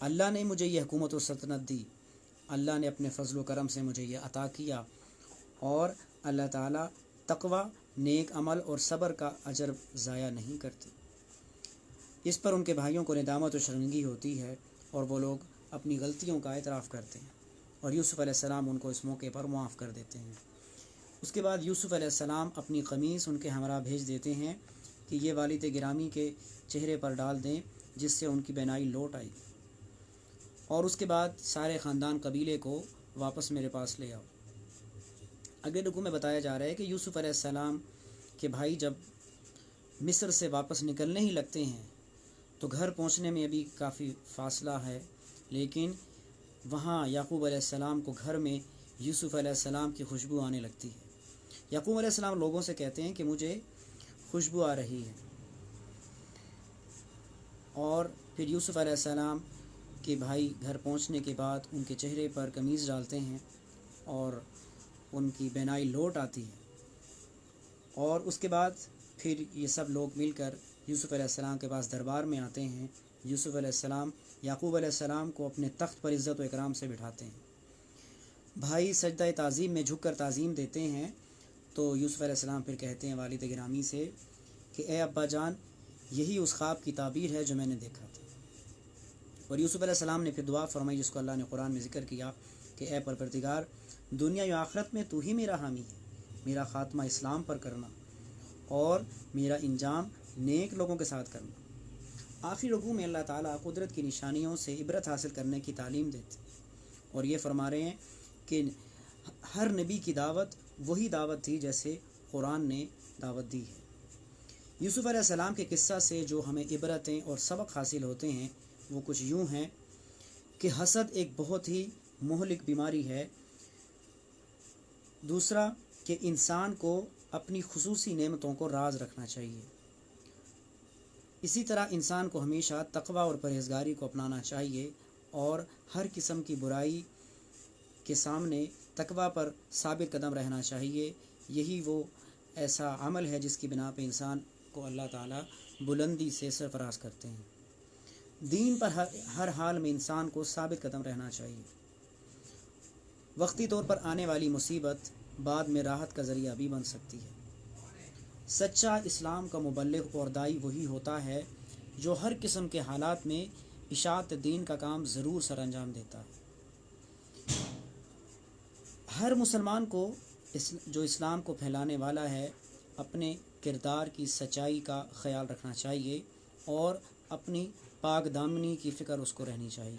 اللہ نے مجھے یہ حکومت و سلطنت دی، اللہ نے اپنے فضل و کرم سے مجھے یہ عطا کیا، اور اللہ تعالیٰ تقوی، نیک عمل اور صبر کا اجر ضائع نہیں کرتے۔ اس پر ان کے بھائیوں کو ندامت و شرمندگی ہوتی ہے اور وہ لوگ اپنی غلطیوں کا اعتراف کرتے ہیں، اور یوسف علیہ السلام ان کو اس موقع پر معاف کر دیتے ہیں۔ اس کے بعد یوسف علیہ السلام اپنی قمیص ان کے ہمراہ بھیج دیتے ہیں کہ یہ والد گرامی کے چہرے پر ڈال دیں، جس سے ان کی بینائی لوٹ آئی، اور اس کے بعد سارے خاندان قبیلے کو واپس میرے پاس لے آؤ۔ اگلے رکوع میں بتایا جا رہا ہے کہ یوسف علیہ السلام کے بھائی جب مصر سے واپس نکلنے ہی لگتے ہیں تو گھر پہنچنے میں ابھی کافی فاصلہ ہے، لیکن وہاں یعقوب علیہ السلام کو گھر میں یوسف علیہ السلام کی خوشبو آنے لگتی ہے۔ یعقوب علیہ السلام لوگوں سے کہتے ہیں کہ مجھے خوشبو آ رہی ہے، اور پھر یوسف علیہ السلام کے بھائی گھر پہنچنے کے بعد ان کے چہرے پر قمیض ڈالتے ہیں اور ان کی بینائی لوٹ آتی ہے، اور اس کے بعد پھر یہ سب لوگ مل کر یوسف علیہ السلام کے پاس دربار میں آتے ہیں۔ یوسف علیہ السلام یعقوب علیہ السلام کو اپنے تخت پر عزت و اکرام سے بٹھاتے ہیں۔ بھائی سجدہ تعظیم میں جھک کر تعظیم دیتے ہیں، تو یوسف علیہ السلام پھر کہتے ہیں والد گرامی سے کہ اے ابا جان، یہی اس خواب کی تعبیر ہے جو میں نے دیکھا تھا۔ اور یوسف علیہ السلام نے پھر دعا فرمائی جس کو اللہ نے قرآن میں ذکر کیا کہ اے پروردگار، دنیا و آخرت میں تو ہی میرا حامی ہے، میرا خاتمہ اسلام پر کرنا اور میرا انجام نیک لوگوں کے ساتھ کرنا۔ آخری رکوع میں اللہ تعالیٰ قدرت کی نشانیوں سے عبرت حاصل کرنے کی تعلیم دیتے اور یہ فرما رہے ہیں کہ ہر نبی کی دعوت وہی دعوت تھی جیسے قرآن نے دعوت دی ہے۔ یوسف علیہ السلام کے قصہ سے جو ہمیں عبرتیں اور سبق حاصل ہوتے ہیں وہ کچھ یوں ہیں کہ حسد ایک بہت ہی مہلک بیماری ہے۔ دوسرا کہ انسان کو اپنی خصوصی نعمتوں کو راز رکھنا چاہیے۔ اسی طرح انسان کو ہمیشہ تقوی اور پرہیزگاری کو اپنانا چاہیے اور ہر قسم کی برائی کے سامنے تقوی پر ثابت قدم رہنا چاہیے۔ یہی وہ ایسا عمل ہے جس کی بنا پہ انسان کو اللہ تعالیٰ بلندی سے سرفراز کرتے ہیں۔ دین پر ہر حال میں انسان کو ثابت قدم رہنا چاہیے۔ وقتی طور پر آنے والی مصیبت بعد میں راحت کا ذریعہ بھی بن سکتی ہے۔ سچا اسلام کا مبلغ اور داعی وہی ہوتا ہے جو ہر قسم کے حالات میں اشاعت دین کا کام ضرور سر انجام دیتا ہے۔ ہر مسلمان کو جو اسلام کو پھیلانے والا ہے اپنے کردار کی سچائی کا خیال رکھنا چاہیے اور اپنی پاک دامنی کی فکر اس کو رہنی چاہیے۔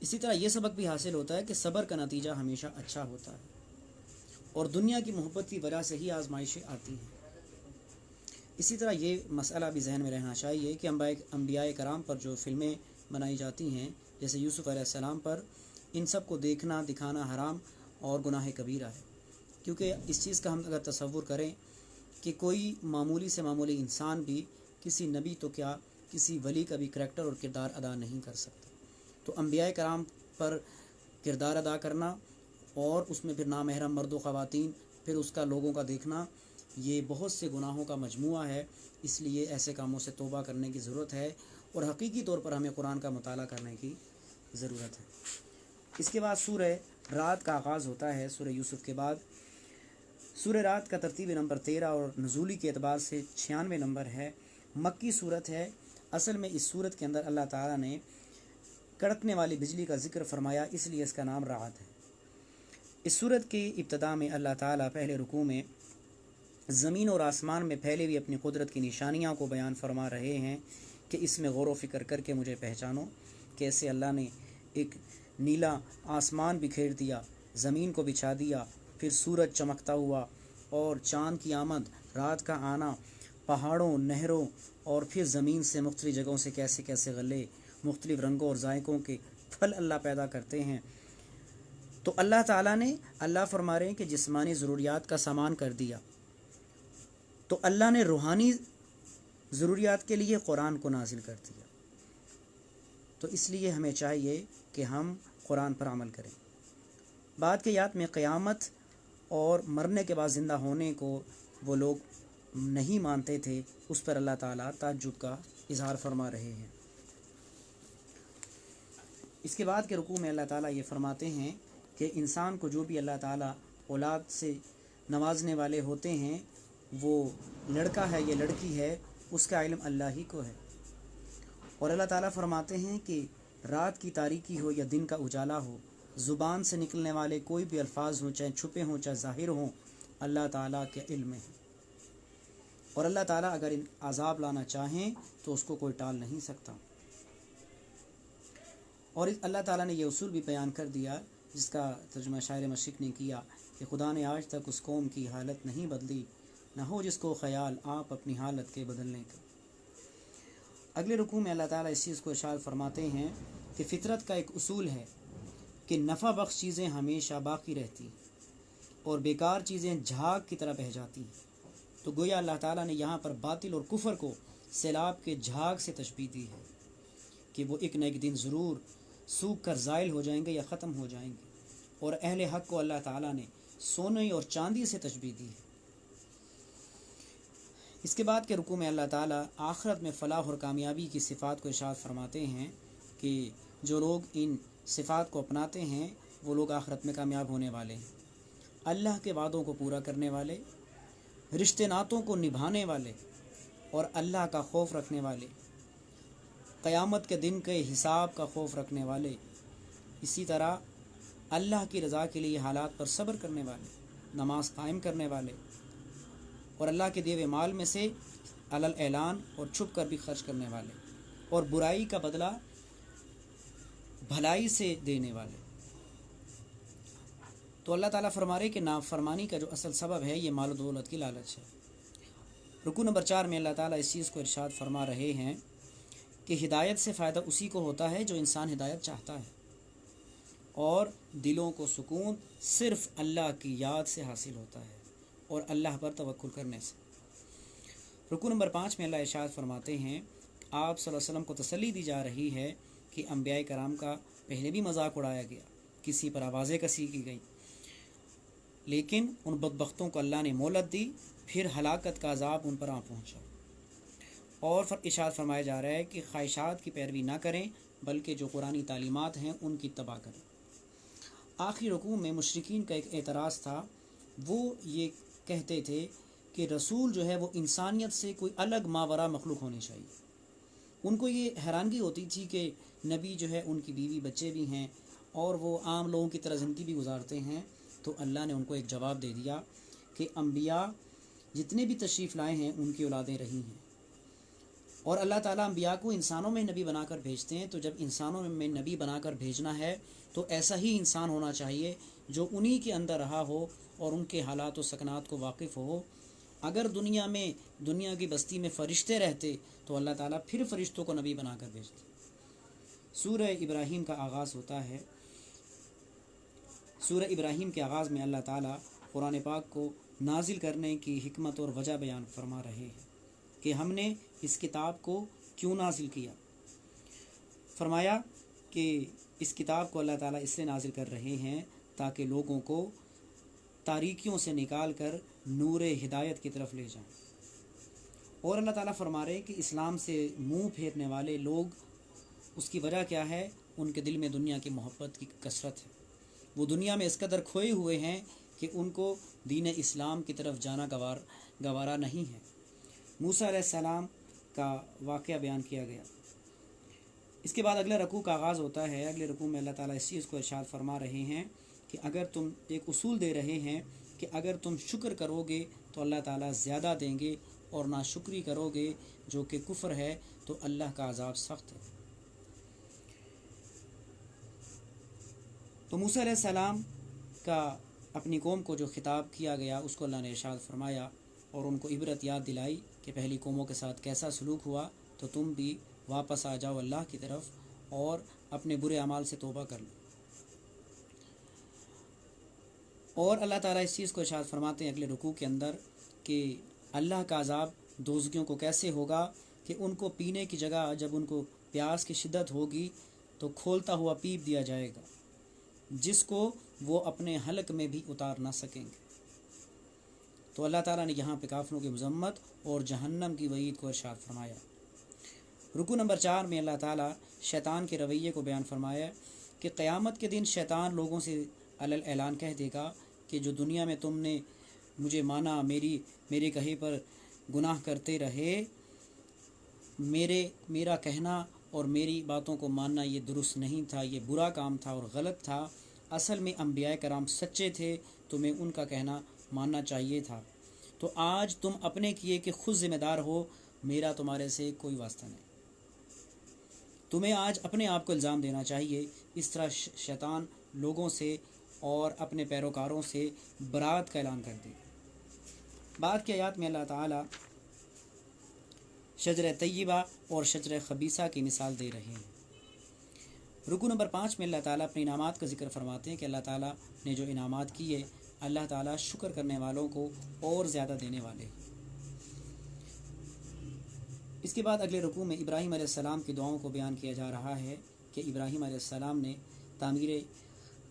اسی طرح یہ سبق بھی حاصل ہوتا ہے کہ صبر کا نتیجہ ہمیشہ اچھا ہوتا ہے اور دنیا کی محبت کی وجہ سے ہی آزمائشیں آتی ہیں۔ اسی طرح یہ مسئلہ بھی ذہن میں رہنا چاہیے کہ انبیاء کرام پر جو فلمیں بنائی جاتی ہیں جیسے یوسف علیہ السلام پر، ان سب کو دیکھنا دکھانا حرام اور گناہ کبیرہ ہے، کیونکہ اس چیز کا ہم اگر تصور کریں کہ کوئی معمولی سے معمولی انسان بھی کسی نبی تو کیا کسی ولی کا بھی کریکٹر اور کردار ادا نہیں کر سکتا، تو انبیاء کرام پر کردار ادا کرنا اور اس میں پھر نامحرم مرد و خواتین، پھر اس کا لوگوں کا دیکھنا، یہ بہت سے گناہوں کا مجموعہ ہے۔ اس لیے ایسے کاموں سے توبہ کرنے کی ضرورت ہے اور حقیقی طور پر ہمیں قرآن کا مطالعہ کرنے کی ضرورت ہے۔ اس کے بعد سورہ رات کا آغاز ہوتا ہے۔ سورہ یوسف کے بعد سورہ رات کا ترتیب نمبر 13 اور نزولی کے اعتبار سے 96 نمبر ہے۔ مکی صورت ہے۔ اصل میں اس صورت کے اندر اللہ تعالیٰ نے کڑکنے والی بجلی کا ذکر فرمایا، اس لیے اس کا نام رعد ہے۔ اس صورت کی ابتدا میں اللہ تعالیٰ پہلے رکوع میں زمین اور آسمان میں پھیلی ہوئی اپنی قدرت کی نشانیاں کو بیان فرما رہے ہیں کہ اس میں غور و فکر کر کے مجھے پہچانو۔ کیسے اللہ نے ایک نیلا آسمان بکھیر دیا، زمین کو بچھا دیا، پھر سورج چمکتا ہوا اور چاند کی آمد، رات کا آنا، پہاڑوں، نہروں اور پھر زمین سے مختلف جگہوں سے کیسے کیسے غلے، مختلف رنگوں اور ذائقوں کے پھل اللہ پیدا کرتے ہیں۔ تو اللہ تعالیٰ نے فرما رہے ہیں کہ جسمانی ضروریات کا سامان کر دیا، تو اللہ نے روحانی ضروریات کے لیے قرآن کو نازل کر دیا۔ تو اس لیے ہمیں چاہیے کہ ہم قرآن پر عمل کریں۔ بعد کے آیات میں قیامت اور مرنے کے بعد زندہ ہونے کو وہ لوگ نہیں مانتے تھے، اس پر اللہ تعالیٰ تعجب کا اظہار فرما رہے ہیں۔ اس کے بعد کے رکوع میں اللہ تعالیٰ یہ فرماتے ہیں کہ انسان کو جو بھی اللہ تعالیٰ اولاد سے نوازنے والے ہوتے ہیں، وہ لڑکا ہے یا لڑکی ہے، اس کا علم اللہ ہی کو ہے۔ اور اللہ تعالیٰ فرماتے ہیں کہ رات کی تاریکی ہو یا دن کا اجالا ہو، زبان سے نکلنے والے کوئی بھی الفاظ ہوں، چاہے چھپے ہوں چاہے ظاہر ہوں، اللہ تعالیٰ کے علم میں ہے۔ اور اللہ تعالیٰ اگر عذاب لانا چاہیں تو اس کو کوئی ٹال نہیں سکتا۔ اور اللہ تعالیٰ نے یہ اصول بھی بیان کر دیا، جس کا ترجمہ شاعر مشرق نے کیا، کہ خدا نے آج تک اس قوم کی حالت نہیں بدلی، نہ ہو جس کو خیال آپ اپنی حالت کے بدلنے کا۔ اگلے رکوع میں اللہ تعالیٰ اس چیز کو ارشاد فرماتے ہیں کہ فطرت کا ایک اصول ہے کہ نفع بخش چیزیں ہمیشہ باقی رہتی اور بیکار چیزیں جھاگ کی طرح بہہ جاتی ہیں۔ تو گویا اللہ تعالیٰ نے یہاں پر باطل اور کفر کو سیلاب کے جھاگ سے تشبیہ دی ہے کہ وہ ایک نہ ایک دن ضرور سوکھ کر زائل ہو جائیں گے یا ختم ہو جائیں گے۔ اور اہل حق کو اللہ تعالیٰ نے سونے اور چاندی سے تشبیہ دی ہے۔ اس کے بعد کے رکوع میں اللہ تعالیٰ آخرت میں فلاح اور کامیابی کی صفات کو ارشاد فرماتے ہیں کہ جو لوگ ان صفات کو اپناتے ہیں وہ لوگ آخرت میں کامیاب ہونے والے ہیں۔ اللہ کے وعدوں کو پورا کرنے والے، رشتے ناتوں کو نبھانے والے اور اللہ کا خوف رکھنے والے، قیامت کے دن کے حساب کا خوف رکھنے والے، اسی طرح اللہ کی رضا کے لیے حالات پر صبر کرنے والے، نماز قائم کرنے والے، اور اللہ کے دیے ہوئے مال میں سے علل اعلان اور چھپ کر بھی خرچ کرنے والے، اور برائی کا بدلہ بھلائی سے دینے والے۔ تو اللہ تعالیٰ فرما رہے کہ نافرمانی کا جو اصل سبب ہے یہ مال و دولت کی لالچ ہے۔ رکوع نمبر 4 میں اللہ تعالیٰ اس چیز کو ارشاد فرما رہے ہیں کہ ہدایت سے فائدہ اسی کو ہوتا ہے جو انسان ہدایت چاہتا ہے، اور دلوں کو سکون صرف اللہ کی یاد سے حاصل ہوتا ہے اور اللہ پر توکل کرنے سے۔ رکوع نمبر 5 میں اللہ ارشاد فرماتے ہیں کہ آپ صلی اللہ علیہ وسلم کو تسلی دی جا رہی ہے کہ انبیاء کرام کا پہلے بھی مذاق اڑایا گیا، کسی پر آوازیں کسی کی گئی، لیکن ان بدبختوں کو اللہ نے مہلت دی، پھر ہلاکت کا عذاب ان پر آ پہنچا۔ اور ارشاد فرمایا جا رہا ہے کہ خواہشات کی پیروی نہ کریں بلکہ جو قرآنی تعلیمات ہیں ان کی اتباع کریں۔ آخری رکوع میں مشرکین کا ایک اعتراض تھا، وہ یہ کہتے تھے کہ رسول جو ہے وہ انسانیت سے کوئی الگ ماورا مخلوق ہونی چاہیے۔ ان کو یہ حیرانگی ہوتی تھی کہ نبی جو ہے ان کی بیوی بچے بھی ہیں اور وہ عام لوگوں کی طرح زندگی بھی گزارتے ہیں۔ تو اللہ نے ان کو ایک جواب دے دیا کہ انبیاء جتنے بھی تشریف لائے ہیں ان کی اولادیں رہی ہیں، اور اللہ تعالیٰ انبیاء کو انسانوں میں نبی بنا کر بھیجتے ہیں۔ تو جب انسانوں میں نبی بنا کر بھیجنا ہے تو ایسا ہی انسان ہونا چاہیے جو انہی کے اندر رہا ہو اور ان کے حالات و سکنات کو واقف ہو۔ اگر دنیا کی بستی میں فرشتے رہتے تو اللہ تعالیٰ پھر فرشتوں کو نبی بنا کر بھیجتے۔ سورہ ابراہیم کا آغاز ہوتا ہے۔ سورہ ابراہیم کے آغاز میں اللہ تعالیٰ قرآن پاک کو نازل کرنے کی حکمت اور وجہ بیان فرما رہے ہیں کہ ہم نے اس کتاب کو کیوں نازل کیا۔ فرمایا کہ اس کتاب کو اللہ تعالیٰ اس لیے نازل کر رہے ہیں تاکہ لوگوں کو تاریکیوں سے نکال کر نور ہدایت کی طرف لے جائیں۔ اور اللہ تعالیٰ فرما رہے کہ اسلام سے منہ پھیرنے والے لوگ، اس کی وجہ کیا ہے؟ ان کے دل میں دنیا کی محبت کی کثرت ہے، وہ دنیا میں اس قدر کھوئے ہوئے ہیں کہ ان کو دین اسلام کی طرف جانا گوارا نہیں ہے۔ موسیٰ علیہ السلام کا واقعہ بیان کیا گیا۔ اس کے بعد اگلے رکوع کا آغاز ہوتا ہے۔ اگلے رکوع میں اللہ تعالیٰ اس چیز کو ارشاد فرما رہے ہیں کہ اگر تم ایک اصول دے رہے ہیں کہ اگر تم شکر کرو گے تو اللہ تعالیٰ زیادہ دیں گے، اور ناشکری کرو گے جو کہ کفر ہے تو اللہ کا عذاب سخت ہے۔ تو موسیٰ علیہ السلام کا اپنی قوم کو جو خطاب کیا گیا اس کو اللہ نے ارشاد فرمایا اور ان کو عبرت یاد دلائی کہ پہلی قوموں کے ساتھ کیسا سلوک ہوا، تو تم بھی واپس آ جاؤ اللہ کی طرف اور اپنے برے اعمال سے توبہ کر لو۔ اور اللہ تعالیٰ اس چیز کو ارشاد فرماتے ہیں اگلے رکوع کے اندر کہ اللہ کا عذاب دوزخیوں کو کیسے ہوگا کہ ان کو پینے کی جگہ جب ان کو پیاس کی شدت ہوگی تو کھولتا ہوا پیپ دیا جائے گا جس کو وہ اپنے حلق میں بھی اتار نہ سکیں گے۔ تو اللہ تعالیٰ نے یہاں پہ کافروں کی مذمت اور جہنم کی وعید کو ارشاد فرمایا۔ رکوع نمبر 4 میں اللہ تعالیٰ شیطان کے رویے کو بیان فرمایا کہ قیامت کے دن شیطان لوگوں سے علی اعلان کہہ دے گا کہ جو دنیا میں تم نے مجھے مانا، میرے کہے پر گناہ کرتے رہے، میرا کہنا اور میری باتوں کو ماننا یہ درست نہیں تھا، یہ برا کام تھا اور غلط تھا، اصل میں انبیاء کرام سچے تھے، تمہیں ان کا کہنا ماننا چاہیے تھا، تو آج تم اپنے کیے کہ خود ذمہ دار ہو، میرا تمہارے سے کوئی واسطہ نہیں، تمہیں آج اپنے آپ کو الزام دینا چاہیے۔ اس طرح شیطان لوگوں سے اور اپنے پیروکاروں سے برات کا اعلان کر دے۔ بعد کی آیات میں اللہ تعالیٰ شجر طیبہ اور شجر خبیثہ کی مثال دے رہے ہیں۔ رکو نمبر 5 میں اللہ تعالیٰ اپنے انعامات کا ذکر فرماتے ہیں کہ اللہ تعالیٰ نے جو انعامات کیے، اللہ تعالیٰ شکر کرنے والوں کو اور زیادہ دینے والے۔ اس کے بعد اگلے رکوع میں ابراہیم علیہ السلام کی دعاؤں کو بیان کیا جا رہا ہے کہ ابراہیم علیہ السلام نے تعمیر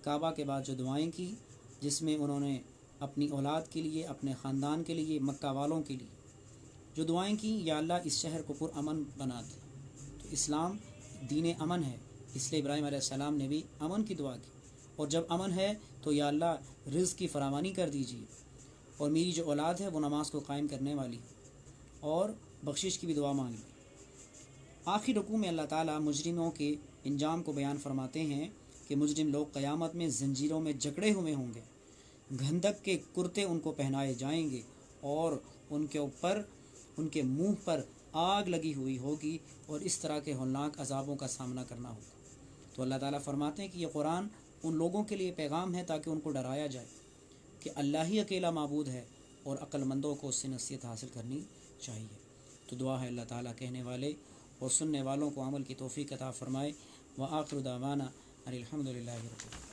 کعبہ کے بعد جو دعائیں کی، جس میں انہوں نے اپنی اولاد کے لیے، اپنے خاندان کے لیے، مکہ والوں کے لیے جو دعائیں کی، یا اللہ اس شہر کو پرامن بنا دے۔ تو اسلام دین امن ہے، اس لیے ابراہیم علیہ السلام نے بھی امن کی دعا کی، اور جب امن ہے تو یا اللہ رزق کی فراوانی کر دیجیے، اور میری جو اولاد ہے وہ نماز کو قائم کرنے والی، اور بخشش کی بھی دعا مانگ لی۔ آخری رکوع میں اللہ تعالیٰ مجرموں کے انجام کو بیان فرماتے ہیں کہ مجرم لوگ قیامت میں زنجیروں میں جکڑے ہوئے ہوں گے، گھندک کے کرتے ان کو پہنائے جائیں گے، اور ان کے اوپر، ان کے منہ پر آگ لگی ہوئی ہوگی، اور اس طرح کے ہولناک عذابوں کا سامنا کرنا ہوگا۔ تو اللہ تعالیٰ فرماتے ہیں کہ یہ قرآن ان لوگوں کے لیے پیغام ہے تاکہ ان کو ڈرایا جائے کہ اللہ ہی اکیلا معبود ہے، اور عقل مندوں کو اس سے نصیحت حاصل کرنی چاہیے۔ تو دعا ہے اللہ تعالیٰ کہنے والے اور سننے والوں کو عمل کی توفیق عطا فرمائے۔ وآخر دعوانا ان الحمد للہ رب العالمین۔